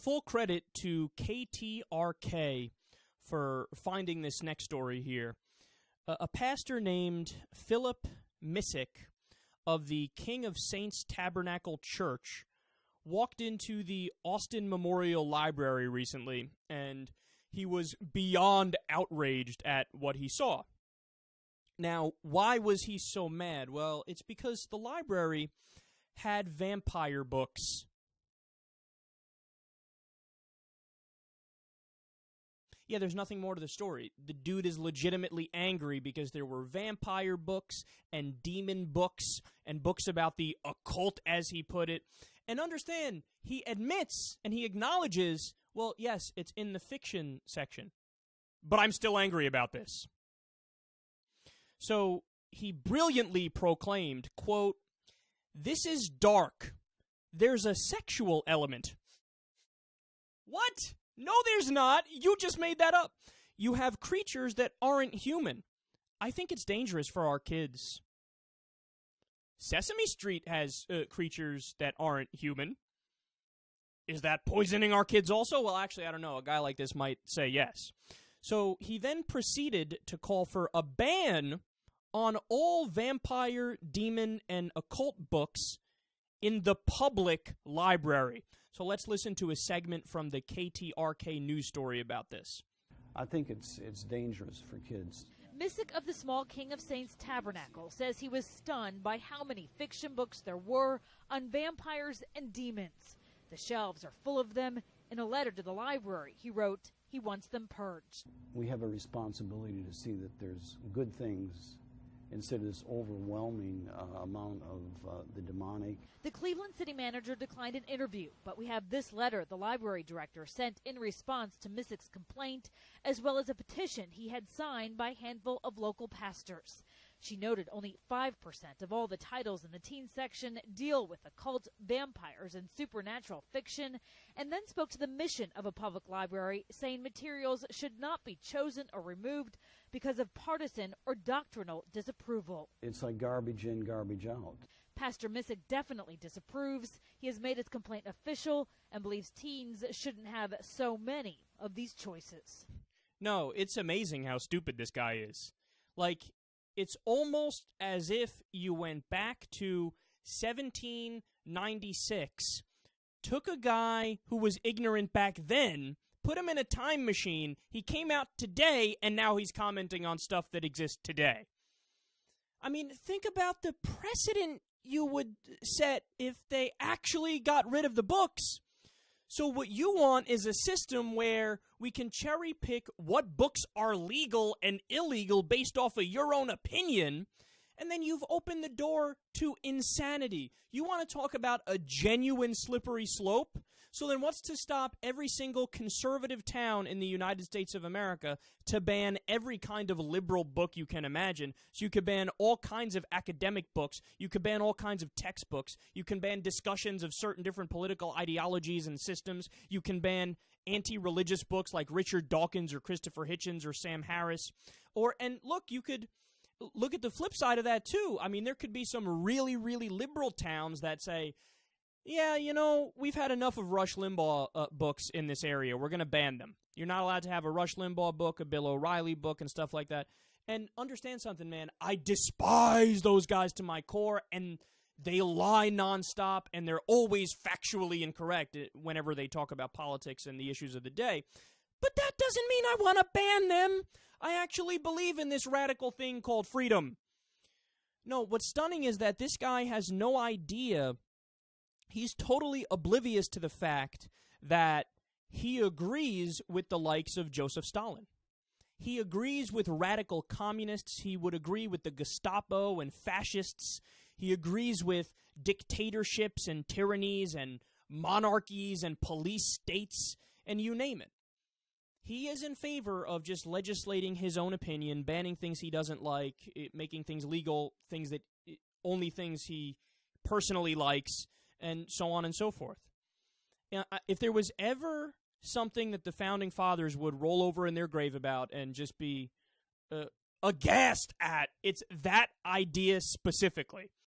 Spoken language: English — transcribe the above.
full credit to KTRK for finding this next story here. A pastor named Philip Missick of the King of Saints Tabernacle Church walked into the Austin Memorial Library recently, and he was beyond outraged at what he saw. Now, why was he so mad? Well, it's because the library had vampire books. Yeah, there's nothing more to the story. The dude is legitimately angry because there were vampire books and demon books and books about the occult, as he put it. And understand, he admits and he acknowledges, well, yes, it's in the fiction section, but I'm still angry about this. So he brilliantly proclaimed, quote, "This is dark. There's a sexual element." What? No, there's not. You just made that up. You have creatures that aren't human. I think it's dangerous for our kids. Sesame Street has creatures that aren't human. Is that poisoning our kids also? Well, actually, I don't know. A guy like this might say yes. So he then proceeded to call for a ban on all vampire, demon, and occult books in the public library. So let's listen to a segment from the KTRK news story about this. I think it's dangerous for kids. Missick of the small King of Saints Tabernacle says he was stunned by how many fiction books there were on vampires and demons. The shelves are full of them. In a letter to the library, he wrote he wants them purged. We have a responsibility to see that there's good things instead of this overwhelming amount of the demonic. The Cleveland city manager declined an interview, but we have this letter the library director sent in response to Missick's complaint, as well as a petition he had signed by a handful of local pastors. She noted only 5% of all the titles in the teen section deal with occult, vampires, and supernatural fiction, and then spoke to the mission of a public library, saying materials should not be chosen or removed because of partisan or doctrinal disapproval. It's like garbage in, garbage out. Pastor Missick definitely disapproves. He has made his complaint official and believes teens shouldn't have so many of these choices. No, it's amazing how stupid this guy is. Like, it's almost as if you went back to 1796, took a guy who was ignorant back then, put him in a time machine, he came out today, and now he's commenting on stuff that exists today. I mean, think about the precedent you would set if they actually got rid of the books. So what you want is a system where we can cherry pick what books are legal and illegal based off of your own opinion, and then you've opened the door to insanity. You want to talk about a genuine slippery slope? So then what's to stop every single conservative town in the United States of America to ban every kind of liberal book you can imagine? So you could ban all kinds of academic books. You could ban all kinds of textbooks. You can ban discussions of certain different political ideologies and systems. You can ban anti-religious books like Richard Dawkins or Christopher Hitchens or Sam Harris. And look, you could look at the flip side of that too. I mean, there could be some really, really liberal towns that say, yeah, you know, we've had enough of Rush Limbaugh books in this area. We're going to ban them. You're not allowed to have a Rush Limbaugh book, a Bill O'Reilly book, and stuff like that. And understand something, man. I despise those guys to my core, and they lie nonstop, and they're always factually incorrect whenever they talk about politics and the issues of the day. But that doesn't mean I want to ban them. I actually believe in this radical thing called freedom. No, what's stunning is that this guy has no idea. He's totally oblivious to the fact that he agrees with the likes of Joseph Stalin. He agrees with radical communists. He would agree with the Gestapo and fascists. He agrees with dictatorships and tyrannies and monarchies and police states, and you name it. He is in favor of just legislating his own opinion, banning things he doesn't like, making things legal, only things he personally likes, and so on and so forth. If there was ever something that the Founding Fathers would roll over in their grave about and just be aghast at, it's that idea specifically.